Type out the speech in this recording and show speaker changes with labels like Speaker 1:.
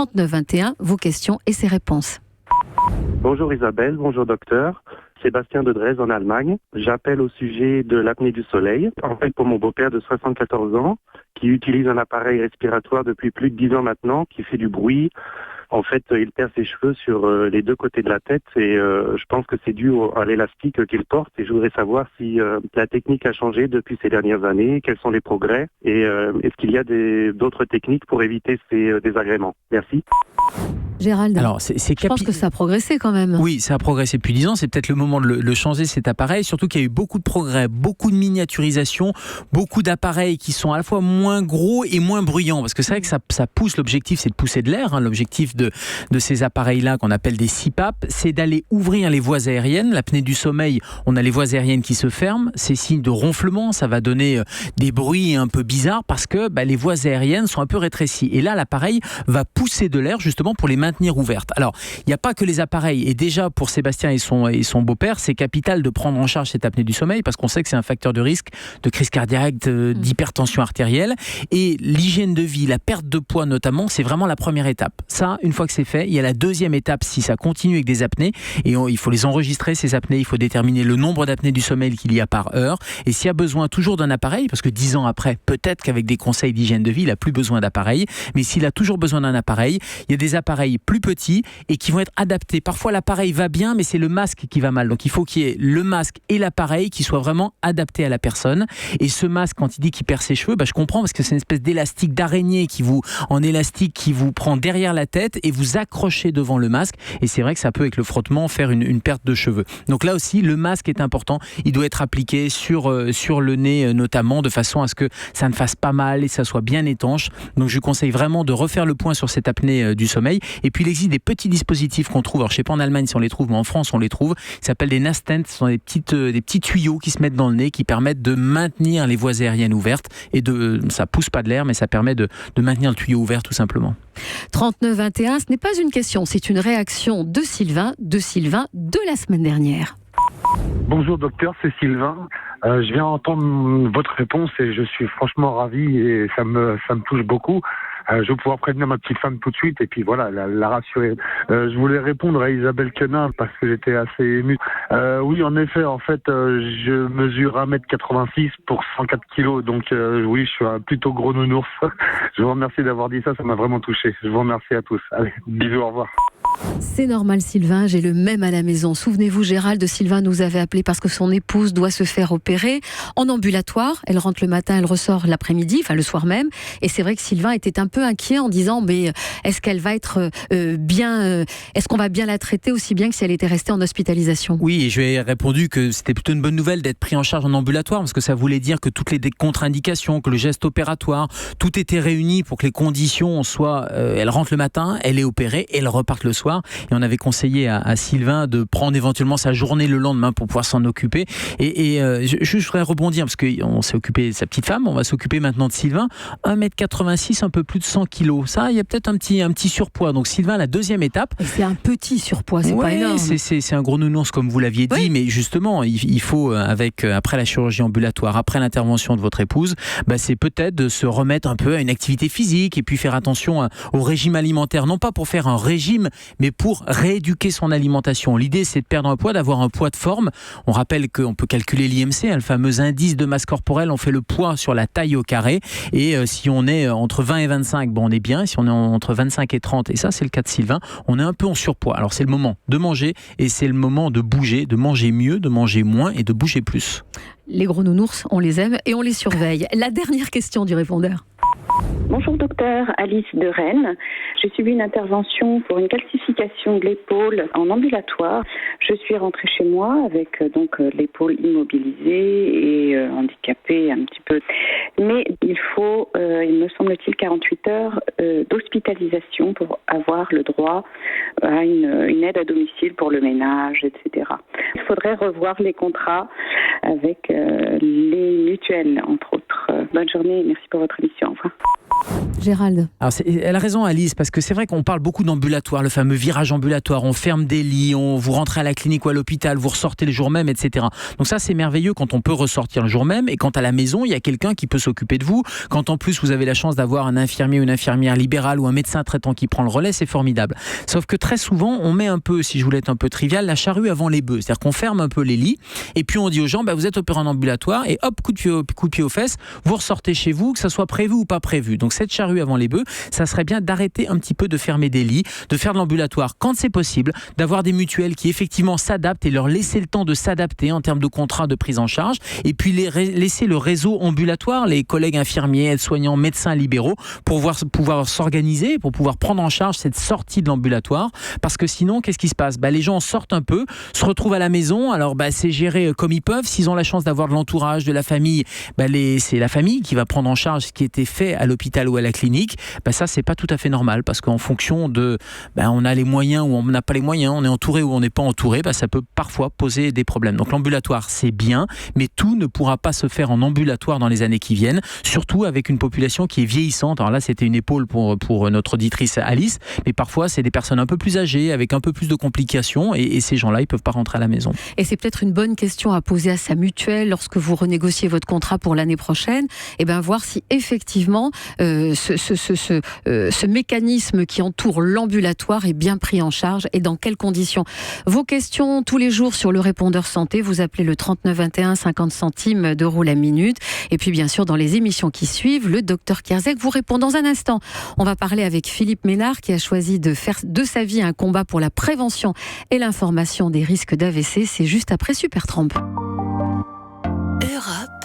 Speaker 1: 3921, vos questions et ses réponses.
Speaker 2: Bonjour Isabelle, bonjour docteur. Sébastien de Dresde en Allemagne. J'appelle au sujet de l'apnée du sommeil. En fait, pour mon beau-père de 74 ans, qui utilise un appareil respiratoire depuis plus de 10 ans maintenant, qui fait du bruit. En fait, il perd ses cheveux sur les deux côtés de la tête et je pense que c'est dû à l'élastique qu'il porte. Et je voudrais savoir si la technique a changé depuis ces dernières années, quels sont les progrès et est-ce qu'il y a d'autres techniques pour éviter ces désagréments. Merci.
Speaker 1: Gérald,
Speaker 3: Alors,
Speaker 1: je pense que ça a progressé quand même.
Speaker 3: Oui, ça a progressé depuis 10 ans. C'est peut-être le moment de le changer, cet appareil. Surtout qu'il y a eu beaucoup de progrès, beaucoup de miniaturisation, beaucoup d'appareils qui sont à la fois moins gros et moins bruyants. Parce que c'est vrai que ça pousse, l'objectif, c'est de pousser de l'air. L'objectif de ces appareils-là, qu'on appelle des CPAP, c'est d'aller ouvrir les voies aériennes. L'apnée du sommeil, on a les voies aériennes qui se ferment. C'est signe de ronflement. Ça va donner des bruits un peu bizarres parce que les voies aériennes sont un peu rétrécies. Et là, l'appareil va pousser de l'air justement pour les maintenir ouvertes. Alors, il n'y a pas que les appareils. Et déjà, pour Sébastien et son beau-père, c'est capital de prendre en charge cette apnée du sommeil parce qu'on sait que c'est un facteur de risque de crise cardiaque, d'hypertension artérielle. Et l'hygiène de vie, la perte de poids notamment, c'est vraiment la première étape. Ça, une fois que c'est fait, il y a la deuxième étape si ça continue avec des apnées. Et il faut les enregistrer, ces apnées. Il faut déterminer le nombre d'apnées du sommeil qu'il y a par heure. Et s'il y a besoin toujours d'un appareil, parce que 10 ans après, peut-être qu'avec des conseils d'hygiène de vie, il n'a plus besoin d'appareil. Mais s'il a toujours besoin d'un appareil, il y a des appareils plus petits et qui vont être adaptés. Parfois, l'appareil va bien, mais c'est le masque qui va mal. Donc, il faut qu'il y ait le masque et l'appareil qui soient vraiment adaptés à la personne. Et ce masque, quand il dit qu'il perd ses cheveux, je comprends parce que c'est une espèce d'élastique d'araignée qui vous prend derrière la tête et vous accrochez devant le masque. Et c'est vrai que ça peut, avec le frottement, faire une perte de cheveux. Donc là aussi, le masque est important. Il doit être appliqué sur le nez notamment, de façon à ce que ça ne fasse pas mal et ça soit bien étanche. Donc je conseille vraiment de refaire le point sur cette apnée du sommeil. Et puis il existe des petits dispositifs qu'on trouve. Alors je ne sais pas en Allemagne si on les trouve, mais en France on les trouve. Ils s'appellent des Nastent. Ce sont des petits tuyaux qui se mettent dans le nez qui permettent de maintenir les voies aériennes ouvertes. Et ça pousse pas de l'air, mais ça permet de maintenir le tuyau ouvert tout simplement.
Speaker 1: 3921, ce n'est pas une question, c'est une réaction de Sylvain de la semaine dernière.
Speaker 4: Bonjour docteur, c'est Sylvain. Je viens entendre votre réponse et je suis franchement ravi et ça me touche beaucoup. Je vais pouvoir prévenir ma petite femme tout de suite et puis voilà, la rassurer. Je voulais répondre à Isabelle Quenin parce que j'étais assez ému. Oui, en effet, je mesure 1m86 pour 104 kilos, donc oui, je suis un plutôt gros nounours. Je vous remercie d'avoir dit ça m'a vraiment touché. Je vous remercie à tous. Allez, bisous, au revoir.
Speaker 1: C'est normal Sylvain, j'ai le même à la maison. Souvenez-vous, Gérald, Sylvain nous avait appelé parce que son épouse doit se faire opérer en ambulatoire. Elle rentre le matin, elle ressort l'après-midi, enfin le soir même. Et c'est vrai que Sylvain était un peu inquiet en disant mais est-ce qu'elle va être bien, est-ce qu'on va bien la traiter aussi bien que si elle était restée en hospitalisation?
Speaker 3: Oui, et je lui ai répondu que c'était plutôt une bonne nouvelle d'être pris en charge en ambulatoire parce que ça voulait dire que toutes les contre-indications, que le geste opératoire, tout était réuni pour que les conditions soient, elle rentre le matin, elle est opérée et elle repart le soir. Et on avait conseillé à Sylvain de prendre éventuellement sa journée le lendemain pour pouvoir s'en occuper. Et je voudrais rebondir parce qu'on s'est occupé de sa petite femme, on va s'occuper maintenant de Sylvain. 1m86, un peu plus de 100 kilos. Ça, il y a peut-être un petit surpoids. Donc Sylvain, la deuxième étape.
Speaker 1: Et c'est un petit surpoids, c'est pas énorme.
Speaker 3: C'est un gros nounours comme vous l'aviez dit, oui. Mais justement, il faut, après la chirurgie ambulatoire, après l'intervention de votre épouse, c'est peut-être de se remettre un peu à une activité physique et puis faire attention au régime alimentaire. Non pas pour faire un régime, mais pour rééduquer son alimentation. L'idée, c'est de perdre un poids, d'avoir un poids de forme. On rappelle qu'on peut calculer l'IMC, le fameux indice de masse corporelle. On fait le poids sur la taille au carré. Et si on est entre 20 et 25, on est bien. Si on est entre 25 et 30, et ça, c'est le cas de Sylvain, on est un peu en surpoids. Alors, c'est le moment de manger et c'est le moment de bouger, de manger mieux, de manger moins et de bouger plus.
Speaker 1: Les gros nounours, on les aime et on les surveille. La dernière question du répondeur.
Speaker 5: Bonjour docteur, Alice de Rennes. J'ai suivi une intervention pour une calcification de l'épaule en ambulatoire. Je suis rentrée chez moi avec l'épaule immobilisée et handicapée un petit peu. Mais il faut, il me semble-t-il, 48 heures d'hospitalisation pour avoir le droit à une aide à domicile pour le ménage, etc. Il faudrait revoir les contrats avec les mutuelles, entre autres. Bonne journée et merci pour votre émission. Au revoir.
Speaker 1: Gérald.
Speaker 3: Alors elle a raison Alice, parce que c'est vrai qu'on parle beaucoup d'ambulatoire, le fameux virage ambulatoire, on ferme des lits, vous rentrez à la clinique ou à l'hôpital, vous ressortez le jour même, etc. Donc ça c'est merveilleux quand on peut ressortir le jour même, et quand à la maison il y a quelqu'un qui peut s'occuper de vous, quand en plus vous avez la chance d'avoir un infirmier ou une infirmière libérale ou un médecin traitant qui prend le relais, c'est formidable. Sauf que très souvent on met un peu, si je voulais être un peu trivial, la charrue avant les bœufs, c'est-à-dire qu'on ferme un peu les lits, et puis on dit aux gens, vous êtes opéré en ambulatoire, et hop, coup de pied aux fesses, vous ressortez chez vous, que ça soit prévu ou pas prévu. Donc cette charrue avant les bœufs, ça serait bien d'arrêter un petit peu de fermer des lits, de faire de l'ambulatoire quand c'est possible, d'avoir des mutuelles qui effectivement s'adaptent et leur laisser le temps de s'adapter en termes de contrat de prise en charge, et puis laisser le réseau ambulatoire, les collègues infirmiers, aides-soignants, médecins libéraux, pour pouvoir s'organiser, pour pouvoir prendre en charge cette sortie de l'ambulatoire, parce que sinon, qu'est-ce qui se passe ? Les gens sortent un peu, se retrouvent à la maison, alors c'est géré comme ils peuvent, s'ils ont la chance d'avoir de l'entourage, de la famille, c'est la famille qui va prendre en charge ce qui était fait à l'hôpital ou à la clinique. Ça c'est pas tout à fait normal, parce qu'en fonction de on a les moyens ou on n'a pas les moyens, on est entouré ou on n'est pas entouré, ça peut parfois poser des problèmes. Donc l'ambulatoire c'est bien, mais tout ne pourra pas se faire en ambulatoire dans les années qui viennent, surtout avec une population qui est vieillissante. Alors là c'était une épaule pour notre auditrice Alice, mais parfois c'est des personnes un peu plus âgées avec un peu plus de complications, et ces gens-là ils peuvent pas rentrer à la maison.
Speaker 1: Et c'est peut-être une bonne question à poser à sa mutuelle lorsque vous renégociez votre contrat pour l'année prochaine, voir si effectivement ce mécanisme qui entoure l'ambulatoire est bien pris en charge et dans quelles conditions. Vos questions tous les jours sur le répondeur santé, vous appelez le 39 21, 50 centimes d'euros la minute. Et puis bien sûr dans les émissions qui suivent, le docteur Kierzek vous répond dans un instant. On va parler avec Philippe Ménard qui a choisi de faire de sa vie un combat pour la prévention et l'information des risques d'AVC. C'est juste après Supertramp.
Speaker 6: Europe.